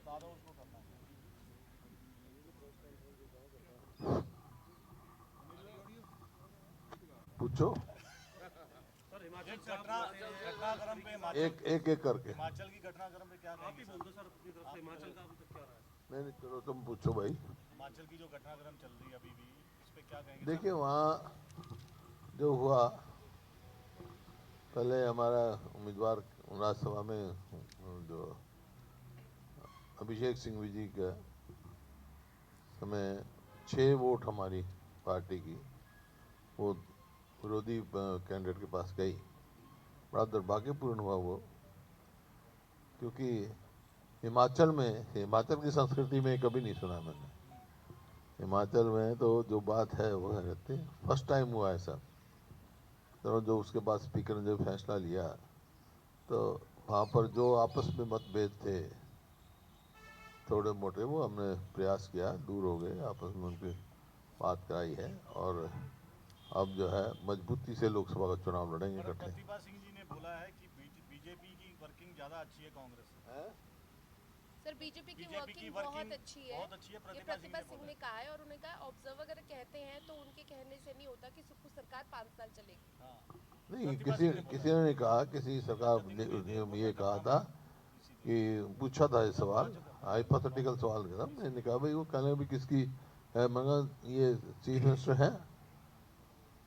बता दो उसको करना है। पूछो सर हिमाचल घटनाक्रम पे एक एक एक करके। हिमाचल की घटनाक्रम पे क्या आप कहेंगे ही बोल दो सर अपनी तरफ से हिमाचल का अभी तक क्या रहा है। नहीं नहीं, चलो तुम पूछो भाई। हिमाचल की जो घटनाक्रम चल रही है अभी भी, इस पे क्या कहेंगे देखिए सर? वहाँ जो हुआ, पहले हमारा उम्मीदवार राज्यसभा में जो अभिषेक सिंह जी का समय 6 वोट हमारी पार्टी की वो विरोधी कैंडिडेट के पास गई। बड़ा दुर्भाग्यपूर्ण हुआ वो, क्योंकि हिमाचल की संस्कृति में कभी नहीं सुना मैंने। हिमाचल में तो जो बात है वो रहती है, फर्स्ट टाइम हुआ ऐसा। तो जो उसके बाद स्पीकर ने जो फैसला लिया, तो वहाँ पर जो आपस में मतभेद थे थोड़े मोटे, वो हमने प्रयास किया, दूर हो गए, आपस में उनकी बात कराई है। और अब जो है मजबूती से लोकसभा का चुनाव लड़ेंगे पर इकट्ठे। प्रतिभा सिंह जी ने बोला है कि बीजेपी की वर्किंग ज़्यादा अच्छी है कांग्रेस से। सर बीजेपी की बीजेपी वर्किंग बहुत अच्छी है, बहुत अच्छी है, ये प्रतिभा सिंह ने कहा है। और उन्होंने कहा ऑब्जर्वर अगर कहते हैं तो उनके कहने से नहीं होता कि सुक्खू सरकार 5 साल चलेगी। हाँ। नहीं, किसी ने नहीं कहा, किसी सरकार ने ये कहा था कि पूछा था ये सवाल, हाइपोथेटिकल सवाल था। मैंने कहा भाई वो कहने भी किसकी है, मगर ये चीफ मिनिस्टर है।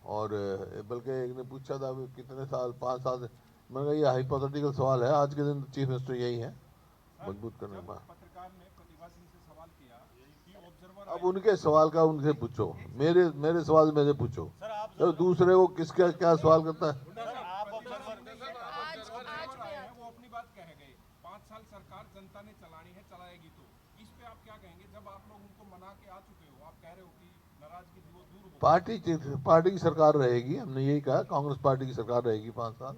और बल्कि एक ने पूछा था कितने साल, 5 साल। मगर ये हाइपोथेटिकल सवाल है, आज के दिन चीफ मिनिस्टर यही है मजबूत करने में। पत्रकार ने प्रतिभा सिंह से सवाल किया कि ऑब्जर्वर अब उनके सवाल का उनसे पूछो, मेरे सवाल मेरे पूछो। तो दूसरे को किसका क्या सवाल करता है। वो अपनी बात कह गए, 5 साल सरकार जनता ने चलानी है, चलाएगी। तो इस पे आप क्या कहेंगे? जब आप लोग उनको मना के आ चुके हो, आप कह रहे हो कि नाराजगी वो दूर हो। पार्टी की सरकार रहेगी, हमने यही कहा, कांग्रेस पार्टी की सरकार रहेगी 5 साल।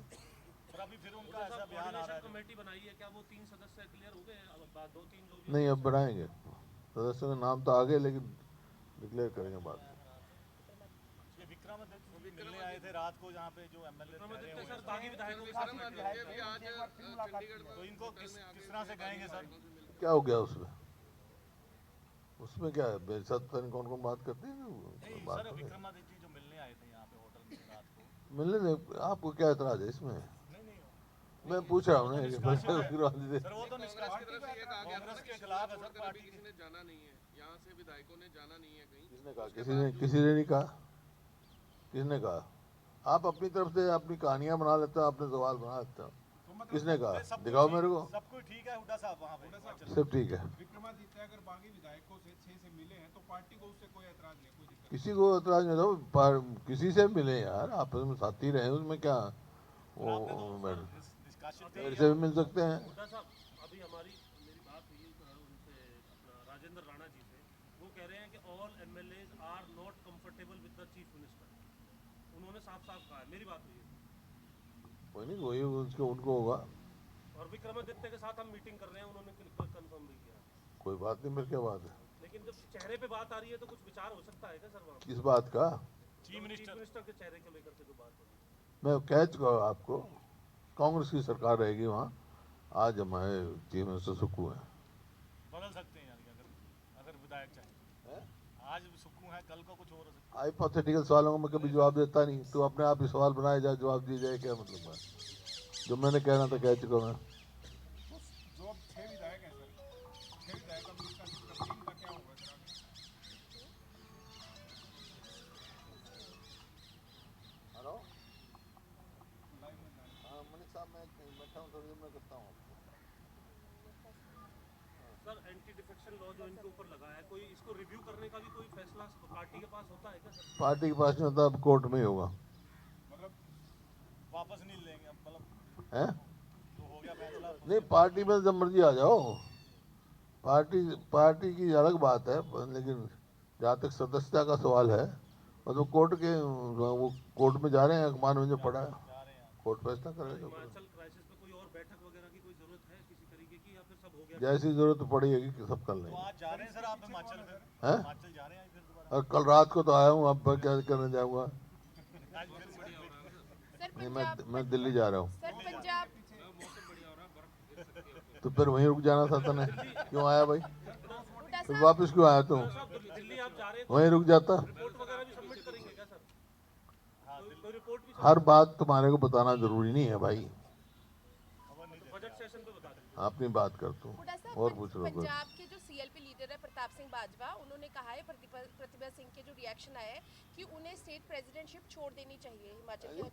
सर अभी फिर उनका ऐसा बयान आ रहा है। कमेटी बनाई है, क्या वो 3 सदस्य क्लियर हो गए? अब 2-3 जो भी नहीं, अब बढ़ाएंगे सदस्यों के नाम तो आगे, लेकिन डिक्लेयर करेंगे बाद में। ये विक्रमादित्य भी मिलने आए थे रात को, जहाँ पे जो एमएलए सर बागी विधायकों के साथ तो इनको किस तरह से कहेंगे सर? क्या हो गया उसमें क्या है, मेरे साथ पता नहीं कौन कौन बात करते हैं। सर विक्रमादित्य जो मिलने आए थे यहाँ पे होटल में रात को, मिलने दे, आपको क्या एतराज है इसमें? मैं पूछ रहा हूँ ना। सर वो तो कांग्रेस के खिलाफ है सर। पार्टी किसी ने जाना नहीं है यहाँ से, विधायकों ने जाना नहीं है कहीं। किसने कहा? किसी ने नहीं कहा। किसने कहा? आप अपनी तरफ से अपनी कहानियां बना लेते हो, अपने सवाल बना लेते हो। किसने कहा? दिखाओ मेरे को। सब कुछ ठीक है हुड्डा साहब, वहाँ पे सब ठीक है। विक्रमादित्य अगर बागी विधायकों से 6 से मिले हैं तो पार्टी को उससे कोई ऐतराज नहीं, कोई दिक्कत किसी को ऐतराज नहीं था, किसी से मिले यार, आपस में साथी रहे, उसमें क्या। वो मेरे से भी मिल सकते हैं। हुड्डा साहब अभी मेरी बात हुई उनसे, अपना राजेंद्र राणा जी से। वो कह रहे हैं कि all MLAs are not comfortable with the chief minister. उन्होंने साफ साफ कहा है, मेरी बात हुई है। कोई नहीं, वही उनको होगा। और विक्रमादित्य के साथ हम मीटिंग कर रहे हैं, उन्होंने कंफर्म भी किया। कोई बात नहीं, मेरे क्या बात है। लेकिन जब चेहरे पे बात आ रही है तो कुछ विचार हो सकता है क्या सर? वहाँ किस बात का? चीफ मिनिस्टर के चेहरे को लेकर के जो बात हो रही है। मैं कह चुका हूँ आपको, कांग्रेस की सरकार रहेगी वहाँ। आज हमारे चीफ मिनिस्टर सुक्खू हैं। बदल सकते हैं यानी अगर विधायक चाहे। आज सुक्खू है, कल को कुछ और हो सकता है। हाइपोथेटिकल सवालों का मैं कभी जवाब देता नहीं, तो अपने आप ही सवाल बनाए जाए, जवाब दिया जाए, क्या मतलब है? जो मैंने कहना था कह चुका मैं। जो अब 6 विधायक हैं सर, 6 विधायक अब इसका टीम का क्या होगा सर? हेलो, मलिक साहब, मैं बैठा हूँ, थोड़ी देर में करता हूँ। सर एंटी डिफेक्शन लॉ जो इनके ऊपर लगा है, कोई इसको रिव्यू करने का भी कोई फैसला पार्टी के पास होता है क्या सर? पार्टी के पास नहीं होता, अब कोर्ट में ही होगा। मतलब वापस नहीं लेंगे, मतलब है जो हो गया फैसला। नहीं, पार्टी में जब मर्जी आ जाओ। पार्टी की अलग बात है, लेकिन जहाँ तक सदस्यता का सवाल है, मतलब कोर्ट में जा रहे हैं, अखबार में जो पड़ा है, कोर्ट फैसला करेगा। हिमाचल क्राइसिस पे कोई और बैठक वगैरह की कोई जरूरत है किसी तरीके की, या फिर सब हो गया? जैसी जरूरत पड़ेगी कि सब कर लेंगे। तो आज जा रहे हैं सर आप हिमाचल में? हैं? हिमाचल जा रहे हैं फिर दोबारा? और कल रात को तो आया हूँ, अब मैं क्या करने जाऊँगा। सर नहीं, मैं दिल्ली जा रहा हूँ। सर पंजाब मौसम बढ़िया हो रहा है, बर्फ गिर सकती है। तो फिर वहीं रुक जाना था तने, क्यों आया भाई? हुड्डा फिर साहब, वापस क्यों आया तू? दिल्ली आप जा रहे हैं वहीं रुक जाता। तो रिपोर्ट वगैरह भी सबमिट करेंगे क्या सर? कोई रिपोर्ट भी हर बात तुम्हारे को बताना जरूरी नहीं है भाई। बजट सेशन पे बता दीजिए। अपनी बात कर तू, हुड्डा साहब, और पूछ रहा हूँ पंजाब के जो सीएलपी लीडर है प्रताप सिंह बाजवा, उन्होंने कहा है प्रतिभा सिंह के जो रिएक्शन आया है कि उन्हें स्टेट प्रेसिडेंटशिप छोड़ देनी चाहिए हिमाचल के,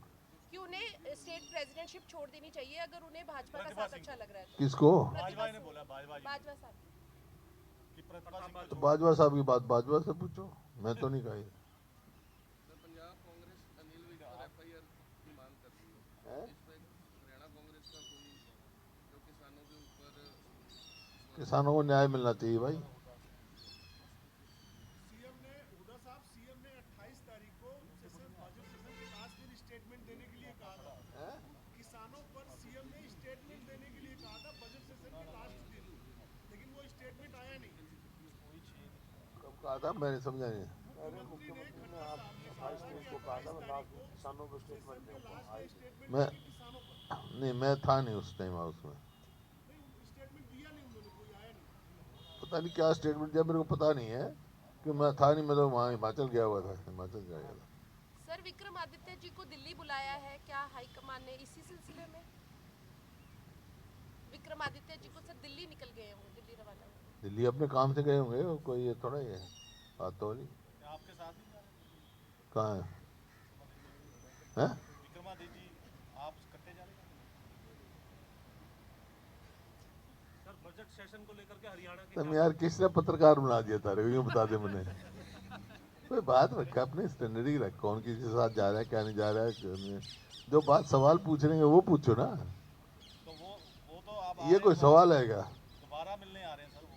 कि उन्हें स्टेट प्रेसिडेंटशिप छोड़ देनी चाहिए अगर उन्हें भाजपा का साथ अच्छा लग रहा है तो। किसको? बाजवा ने बोला, बाजवा बाजवा साहब, कि प्रतिभा सिंह तो बाजवा साहब की बात बाजवा से पूछो, मैं तो नहीं कही। सर पंजाब कांग्रेस अनिल विज पर एफआईआर की मांग कर रही है, इस पर हरियाणा कांग्रेस का कोई जो किसानों के ऊपर किसानों को न्याय मिलना चाहिए भाई। सीएम ने 28 तारीख को सेशन बजट सेशन के लास्ट दिन स्टेटमेंट देने के लिए कहा था। किसानों पर सीएम ने स्टेटमेंट देने के लिए कहा था बजट सेशन के लास्ट दिन, लेकिन वो स्टेटमेंट आया नहीं। कब कहा था, मैंने समझा नहीं। मुख्यमंत्री ने खट्टर साहब ने कहा था कि 28 तारीख को किसानों को सेशन के लास्ट डे स्टेटमेंट मैं देंगे किसानों पर। नहीं, मैं था नहीं उस टाइम हाउस में, नहीं, स्टेटमेंट दिया नहीं उन्होंने, कोई आया नहीं। पता नहीं क्या स्टेटमेंट दिया, मेरे को पता नहीं है कि मैं था नहीं। मैं तो वहाँ हिमाचल गया हुआ था, हिमाचल गया था। सर विक्रमादित्य जी को दिल्ली बुलाया है क्या हाईकमान ने इसी सिलसिले में? विक्रमादित्य जी को सर दिल्ली निकल गए होंगे, दिल्ली रवाना हुए। दिल्ली अपने काम से गए होंगे, कोई ये थोड़ा ही है बात तो नहीं। आपके साथ नहीं जा रहे? कहाँ है? हैं? विक्रमादित्य जी आप इकट्ठे जा रहे हैं? सर बजट सेशन को लेकर के हरियाणा के तुम यार किसने पत्रकार बना दिया था रे, यूँ बता दे मैंने। कोई बात रखा, अपने स्टैंडर्ड ही रख, कौन किसी के साथ जा रहा है क्या नहीं जा रहा है, क्यों नहीं। जो बात सवाल पूछ रहे हैं वो पूछो ना, तो वो तो आप ये कोई सवाल है क्या? दोबारा मिलने आ रहे हैं सर वो।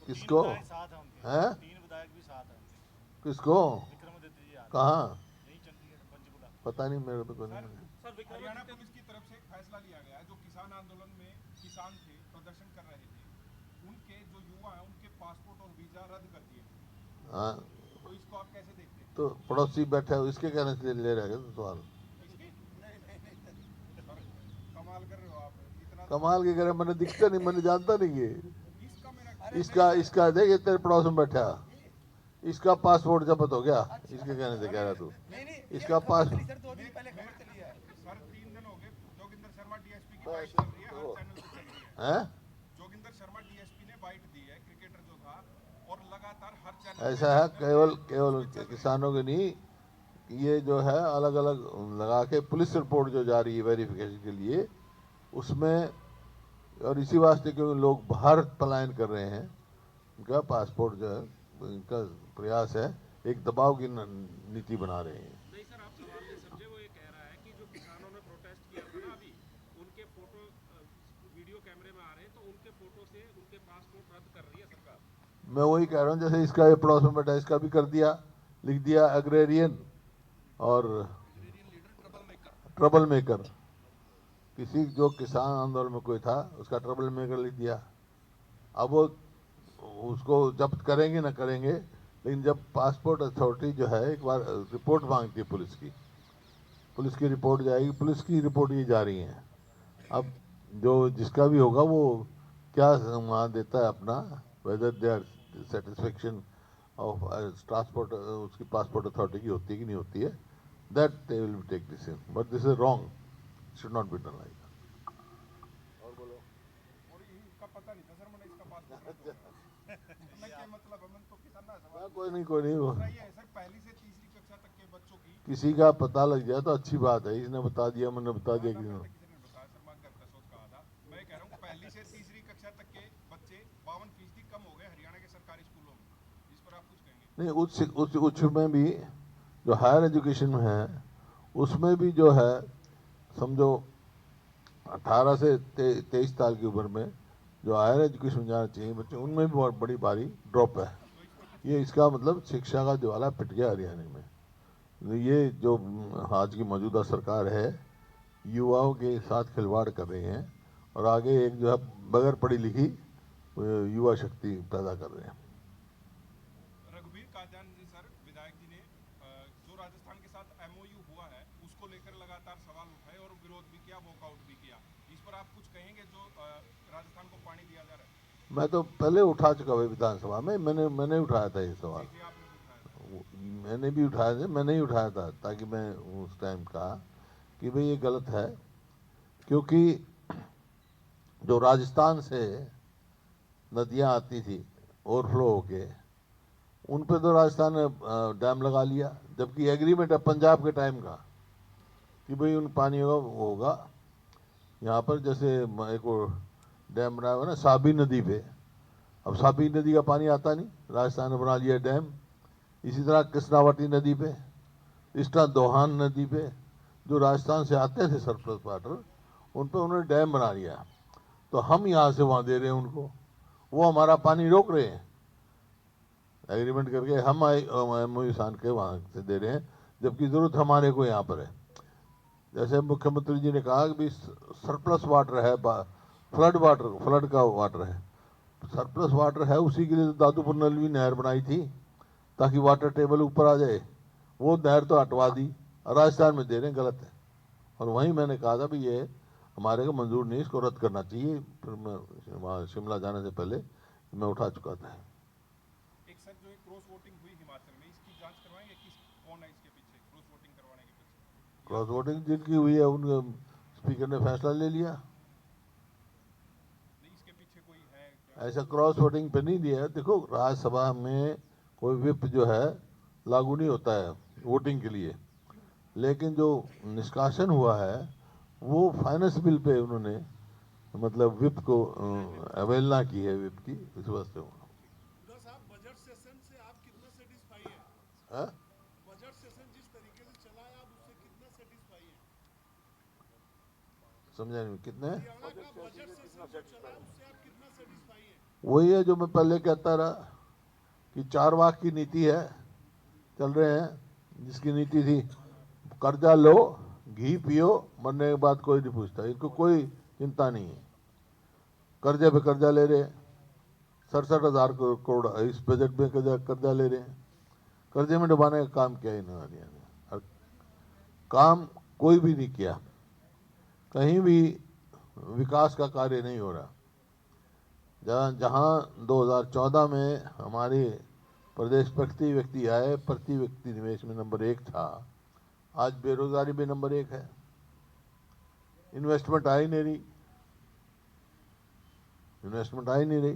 किसको? तीन विधायक साथ हैं उनके, हैं? 3 विधायक भी साथ हैं उनके। किसको? विक्रमादित्य जी आ रहे हैं। कहाँ? यही चंडीगढ़ पंचकुला। पता नहीं मेरे को, नहीं। सर हरियाणा विक्रमादित्य पुलिस की तरफ से एक फैसला लिया गया है, जो किसान आंदोलन में किसान थे, प्रदर्शन कर रहे थे, उनके जो युवा हैं उनके पासपोर्ट और वीजा रद्द कर दिए। हाँ, तो इसको आप कैसे देखते हैं? तो पड़ोसी बैठा है, इसके कहने से ले रहे हैं सवाल। इसकी कमाल कर रहे हो आप, इतना कमाल के करे, मैंने दिखता नहीं, मैंने जानता नहीं ये। इसका मेरा इसका देख, ये तेरे पड़ोस में बैठा, इसका पासपोर्ट जब्त हो गया, इसके कहने से कह रहा तू। इसका पास सर 3 दिन हो गए, जोगिंदर शर्मा डीएसपी की बाइट चल रही है, हर चैनल पे चल रही है। है जोगिंदर शर्मा डीएसपी ने बाइट दी है, क्रिकेटर जो था, और लगातार हर चैनल ऐसा है, केवल किसानों के नहीं, ये जो है अलग अलग लगा के पुलिस रिपोर्ट जो जा रही है वेरिफिकेशन के लिए, उसमें, और इसी वास्ते क्योंकि लोग बाहर पलायन कर रहे हैं, उनका पासपोर्ट जो है, इनका प्रयास है, एक दबाव की नीति बना रहे हैं। नहीं सर आप सवाल नहीं समझे, वो ये कह रहा है कि जो किसानों ने प्रोटेस्ट किया था ना अभी, उनके फोटो वीडियो कैमरे में आ रहे हैं, तो उनके फोटो से उनके पासपोर्ट रद्द कर रही है सरकार। मैं वही कह रहा हूँ, जैसे इसका ये पड़ोस में बैठा, इसका भी कर दिया, लिख दिया एग्रेरियन और ट्रबल मेकर। किसी जो किसान आंदोलन में कोई था, उसका ट्रबल मेकर लिख दिया। अब वो उसको जब्त करेंगे ना करेंगे, लेकिन जब पासपोर्ट अथॉरिटी जो है एक बार रिपोर्ट मांगती है पुलिस की रिपोर्ट जाएगी, पुलिस की रिपोर्ट ये जा रही है। अब जो जिसका भी होगा वो क्या मान देता है अपना, whether they are satisfaction of transport, उसकी पासपोर्ट अथॉरिटी की होती है कि नहीं होती है, that they will take decision, but this is wrong, should not be done like. और इनका पता नहीं था सर, मैंने इसका पासपोर्ट रद्द हो गया। मैं क्या मतलब है, मैं तो किसान ना सवाल। कोई नहीं वो दूसरा ये है सर, पहली से तीसरी कक्षा तक के बच्चों की किसी का पता लग जाए तो अच्छी बात है, इसने बता दिया, मैंने बता दिया कि किसी ने बताया सर, मैं घर का सोच कहा था। मैं कह रहा हूँ पहली से तीसरी कक्षा तक के बच्चे 52% कम हो गए हरियाणा के सरकारी स्कूलों में, इस पर आप कुछ कहेंगे? नहीं, उच्च में भी जो हायर एजुकेशन में है, उसमें भी जो है समझो 18 से 23 साल की उम्र में जो हायर एजुकेशन जाना चाहिए बच्चे, उनमें भी बहुत बड़ी भारी ड्रॉप है। ये इसका मतलब शिक्षा का ज्वाला पिट गया हरियाणा में। ये जो आज की मौजूदा सरकार है, युवाओं के साथ खिलवाड़ कर रहे हैं, और आगे एक जो है बगैर पढ़ी लिखी युवा शक्ति पैदा कर रहे हैं। रघुवीर कादियान जी सर, विधायक जी ने जो राजस्थान के साथ MOU हुआ है उसको लेकर लगातार सवाल उठाए और विरोध भी किया, वॉकआउट भी किया। इस पर पर आप कुछ कहेंगे जो राजस्थान को पानी दिया जा रहा है? मैं तो पहले उठा चुका हूँ विधानसभा में, मैंने उठाया था ये सवाल, देखिए आपने उठाया था। मैंने भी उठाया था, मैंने ही उठाया था, ताकि मैं उस टाइम कहा कि भाई ये गलत है, क्योंकि जो राजस्थान से नदियाँ आती थी ओवरफ्लो होके, उन पे तो राजस्थान ने डैम लगा लिया, जबकि एग्रीमेंट है पंजाब के टाइम का कि भाई उन पानियों का होगा यहाँ पर, जैसे एक वो डैम बनाया हुआ ना साबी नदी पे, अब साबी नदी का पानी आता नहीं, राजस्थान ने बना लिया डैम। इसी तरह कृष्णावती नदी पे, इस तरह दोहान नदी पे जो राजस्थान से आते थे सरप्लस वाटर, उन पे उन्होंने डैम बना लिया, तो हम यहाँ से वहाँ दे रहे हैं उनको, वो हमारा पानी रोक रहे हैं एग्रीमेंट करके, हम MOU सान के वहाँ से दे रहे हैं, जबकि ज़रूरत हमारे को यहाँ पर है। जैसे मुख्यमंत्री जी ने कहा कि भी सरप्लस वाटर है, फ्लड का वाटर है, सरप्लस वाटर है, उसी के लिए तो दादूपुर नलवी नहर बनाई थी ताकि वाटर टेबल ऊपर आ जाए, वो नहर तो हटवा दी, राजस्थान में दे रहे हैं, गलत है। और वहीं मैंने कहा था भी ये हमारे को मंजूर नहीं, इसको रद्द करना चाहिए, फिर मैं वहाँ शिमला जाने से पहले मैं उठा चुका था। एक सर जो क्रॉस वोटिंग हुई हिमाचल में, इसकी जांच करवाएंगे, कौन है इसके पीछे क्रॉस वोटिंग करवाने के पीछे? क्रॉस वोटिंग जिनकी हुई है उनके स्पीकर ने फैसला ले लिया, नहीं इसके पीछे कोई है क्या? ऐसा क्रॉस वोटिंग पे नहीं दिया है। देखो राज्यसभा में कोई विप जो है लागू नहीं होता है वोटिंग के लिए, लेकिन जो निष्कासन हुआ है वो फाइनेंस बिल पे उन्होंने मतलब विप को अवहेलना की है, विप की, इस वास्ते हुड्डा साहब, बजट सेशन से आप कितना सेटिस्फाई हैं? है। बजट सेशन जिस तरीके से चला है, आप उससे कितना सेटिस्फाई हैं? समझा नहीं कितने? हरियाणा का बजट सेशन जो चला है, उससे आप कितना सेटिस्फाई हैं? वही है जो मैं पहले कहता रहा कि 4 वाक की नीति है, चल रहे हैं, जिसकी नीति थी कर्जा लो घी पियो, मरने के बाद कोई नहीं पूछता, इनको कोई चिंता नहीं है, कर्जे पे कर्जा ले रहे, 67,000 करोड़ इस बजट में कर्जा ले रहे हैं, कर्जे में डुबाने का काम किया इन्होंने, और काम कोई भी नहीं किया, कहीं भी विकास का कार्य नहीं हो रहा। जहाँ 2014 में हमारे प्रदेश प्रति व्यक्ति आय, प्रति व्यक्ति निवेश में नंबर 1 था, आज बेरोजगारी में नंबर 1 है, इन्वेस्टमेंट आ ही नहीं रही,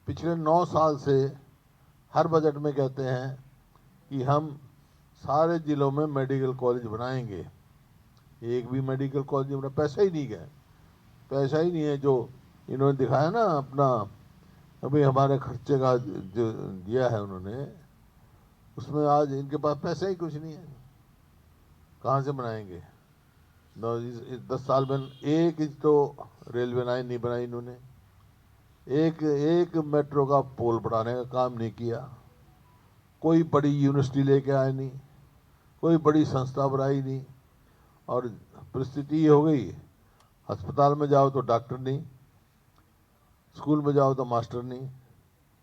पिछले 9 साल से हर बजट में कहते हैं कि हम सारे जिलों में मेडिकल कॉलेज बनाएंगे, एक भी मेडिकल कॉलेज में पैसा ही नहीं गया, पैसा ही नहीं है जो इन्होंने दिखाया ना अपना, अभी हमारे खर्चे का जो दिया है उन्होंने, उसमें आज इनके पास पैसा ही कुछ नहीं है, कहाँ से बनाएंगे? 10 साल में 1 इंच तो रेलवे लाइन नहीं बनाई इन्होंने, एक मेट्रो का पोल बढ़ाने का काम नहीं किया, कोई बड़ी यूनिवर्सिटी लेके आए नहीं, कोई बड़ी संस्था बनाई नहीं, और परिस्थिति ये हो गई, अस्पताल में जाओ तो डॉक्टर नहीं, स्कूल में जाओ तो मास्टर नहीं,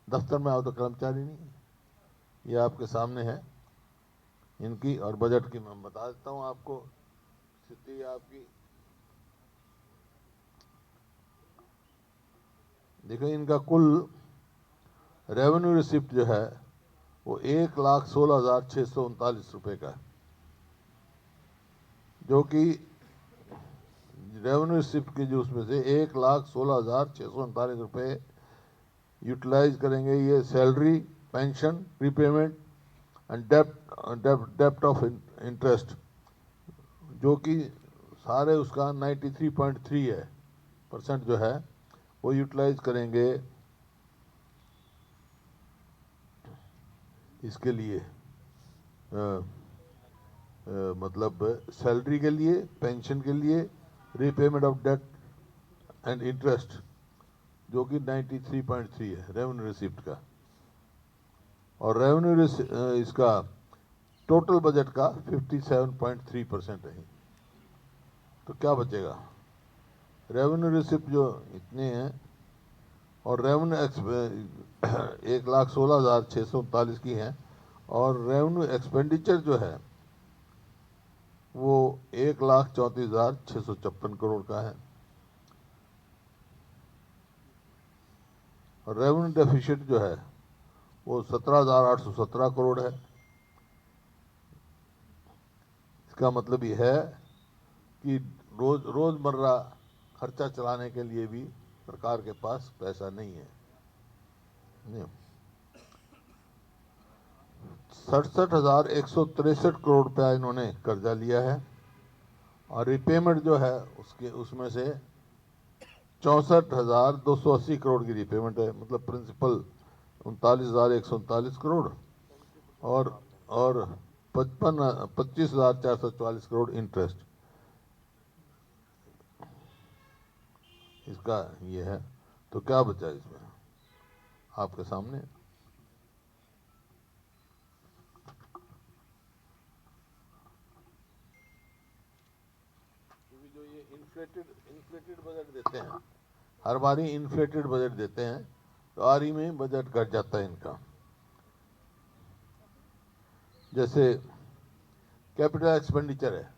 दफ्तर में आओ तो कर्मचारी नहीं। ये आपके सामने है इनकी, और बजट की मैं बता देता हूँ आपको स्थिति आपकी। देखो इनका कुल रेवेन्यू रिसिप्ट जो है वो 1,16,639 रुपये का है, जो कि रेवेन्यू रिसिप्ट के जो उसमें से 1,16,639 रुपये यूटिलाइज करेंगे ये सैलरी, पेंशन, रिपेमेंट एंड डेप्ट ऑफ इंटरेस्ट, जो कि सारे उसका 93.3 है % जो है वो यूटिलाइज करेंगे इसके लिए मतलब सैलरी के लिए, पेंशन के लिए, repayment of debt and interest, जो कि 93.3 है रेवेन्यू रिसिप्ट का, और रेवेन्यू इसका टोटल बजट का 57.3% है। तो क्या बचेगा? रेवेन्यू रिसिप्ट जो इतने हैं और रेवेन्यू 1,16,639 की हैं, और रेवेन्यू एक्सपेंडिचर जो है वो 1,34,656 करोड़ का है। और रेवेन्यू डेफिसिट जो है वो 17,817 करोड़ है। इसका मतलब ये है कि रोजमर्रा खर्चा चलाने के लिए भी सरकार के पास पैसा नहीं है। 67,163 करोड़ रुपया इन्होंने कर्जा लिया है और रिपेमेंट जो है उसमें से 64,280 करोड़ की रिपेमेंट है। मतलब प्रिंसिपल 39,139 करोड़ और 25,444 करोड़ इंटरेस्ट, इसका ये है। तो क्या बचा इसमें आपके सामने? क्योंकि जो ये इन्फ्लेटेड बजट देते हैं, हर बारी इन्फ्लेटेड बजट देते हैं, तो आरी में बजट घट जाता है इनका। जैसे कैपिटल एक्सपेंडिचर है,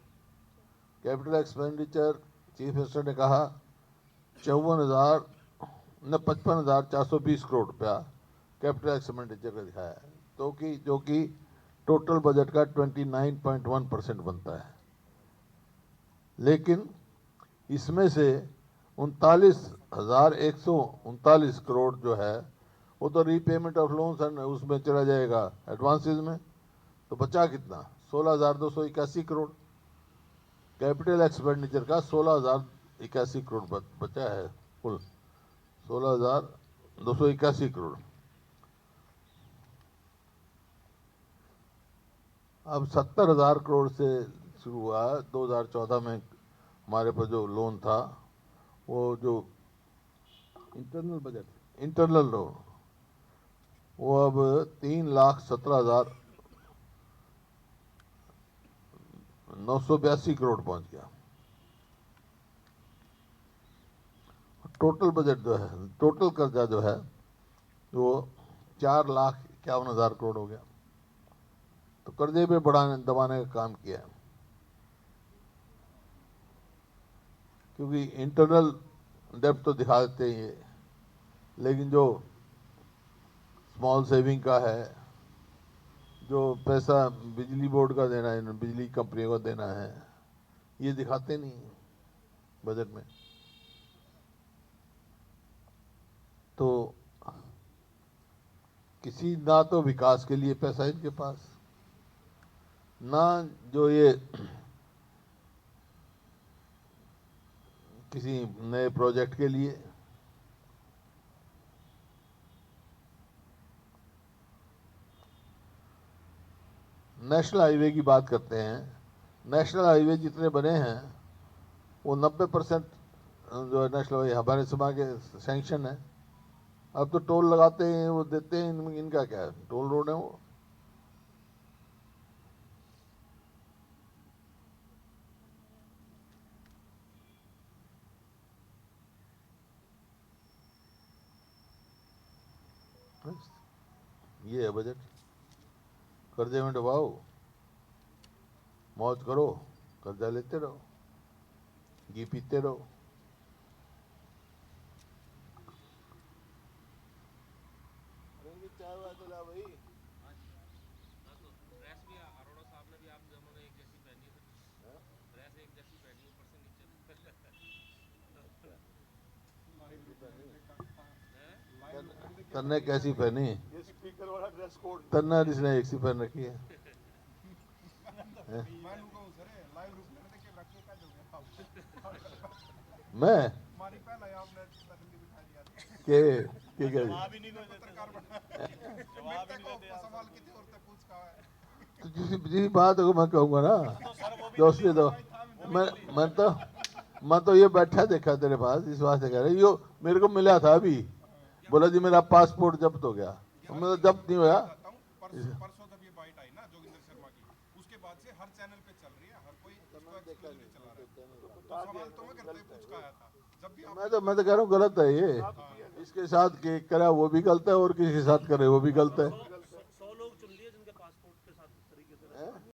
कैपिटल एक्सपेंडिचर चीफ मिनिस्टर ने कहा 55,420 करोड़ रुपया कैपिटल एक्सपेंडिचर का दिखाया है, जो कि टोटल बजट का 29.1% बनता है। लेकिन इसमें से 39,139 करोड़ जो है वो तो रीपेमेंट ऑफ लोन्स उसमें चला जाएगा, एडवांसेस में। तो बचा कितना? 16,281 करोड़। कैपिटल एक्सपेंडिचर का 16,081 करोड़ बचा है, कुल 16,281 करोड़। अब 70,000 करोड़ से शुरू हुआ। 2014 में हमारे पास जो लोन था, वो जो इंटरनल लोन, वो अब 3,17,982 करोड़ पहुंच गया। टोटल बजट जो है, टोटल कर्जा जो है वो 4,51,000 करोड़ हो गया। तो कर्जे पे दबाने का काम किया है, क्योंकि इंटरनल डेब्ट तो दिखा देते हैं ये, लेकिन जो स्मॉल सेविंग का है, जो पैसा बिजली बोर्ड का देना है, बिजली कंपनियों को देना है, ये दिखाते नहीं बजट में। तो किसी ना तो विकास के लिए पैसा इनके पास, ना जो ये किसी नए प्रोजेक्ट के लिए। नेशनल हाईवे की बात करते हैं। नेशनल हाईवे जितने बने हैं वो 90% जो है नेशनल हाईवे हमारे सभा के सैंक्शन है। अब तो टोल लगाते हैं, वो देते हैं, इनका क्या है? टोल रोड है वो। ये है बजट। कर्जे में डुबाओ, मौज करो, कर्जा लेते रहो, घी पीते रहो। चाय वाय तो ला भाई। ड्रेस भी अरोड़ा साहब ने भी आप दोनों ने एक जैसी पहनी है, ड्रेस एक जैसी पहनी ऊपर से नीचे। तन्ने कैसी पहनी? ये स्पीकर वाला ड्रेस कोड तन्ना इसने एक सी पहन रखी है। मैं के क्या जवाब ही नहीं देते, जवाब ही नहीं देते आप। तो जिस बात को मैं कहूँगा ना, दोस्ती तो मैं तो ये बैठा देखा तेरे पास, इस बात से कह रहे यो मेरे को मिला था अभी, बोला जी मेरा पासपोर्ट जब्त हो गया। मतलब जब्त नहीं हुआ। परसों जब ये बाइट आई ना जोगिंदर शर्मा की, उसके बाद से हर चैनल पे चल रही है, हर कोई इसको एक्सक्लूसिवली चला रहा है। तो सवाल तो मैं करते ही पूछ का आया था, जब भी मैं तो कह रहा हूँ गलत है ये। इसके साथ के करा वो भी गलत है और किसी के साथ करे वो भी गलत है।